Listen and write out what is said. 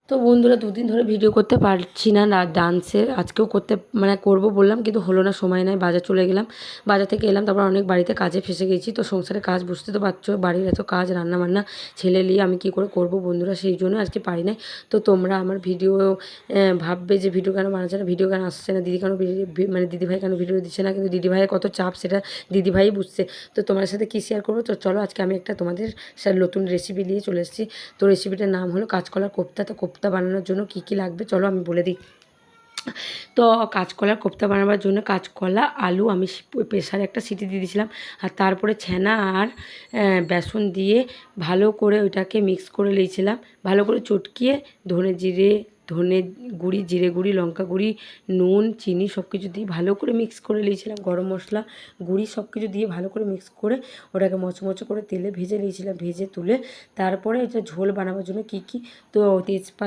তো বন্ধুরা দুদিন ধরে ভিডিও করতে পারছি না ডান্সের। আজকেও করতে করবো বললাম, কিন্তু হলো না, সময় নাই। বাজার চলে গেলাম, বাজার থেকে এলাম, তারপর অনেক বাড়িতে কাজে ফেঁসে গেছি। তো সংসারের কাজ বুঝতে তো পারছো, বাড়ির এত কাজ, রান্নাবান্না, ছেলে নিয়ে আমি কী করে করবো বন্ধুরা, সেই জন্য আজকে পারি নাই। তো তোমরা আমার ভিডিও ভাববে যে ভিডিও কেন বানাচ্ছে না, ভিডিও কেন আসছে না, দিদি কেন দিদিভাই কেন ভিডিও দিচ্ছে না, কিন্তু দিদিভাইয়ের কত চাপ সেটা দিদিভাই বুঝছে। তো তোমার সাথে কী শেয়ার করবো, তো চলো আজকে আমি একটা তোমাদের সাথে নতুন রেসিপি নিয়ে চলে এসেছি। তো রেসিপিটার নাম হলো কাঁচকলার কোপ্তা। তো কোপ্তা বানানোর জন্য কী কী লাগবে চলো আমি বলে দিই। তো কাঁচকলার কোপ্তা বানাবার জন্য কাঁচকলা, আলু আমি প্রেসারে একটা সিটি দিয়ে দিয়েছিলাম, আর তারপরে ছানা আর বেসন দিয়ে ভালো করে ওইটাকে মিক্স করে নিয়েছিলাম, ভালো করে চটকিয়ে ধনে গুঁড়ি, জিরে গুঁড়ি, লঙ্কা গুঁড়ি, নুন, চিনি সব কিছু দিয়ে ভালো করে মিক্স করে নিয়েছিলাম, গরম মশলা গুঁড়ি সব কিছু দিয়ে ভালো করে মিক্স করে ওটাকে মচমচে করে তেলে ভেজে নিয়েছিলাম, ভেজে তুলে তারপরে এটা ঝোল বানাবার জন্য কী কী, তো তেজপাতা,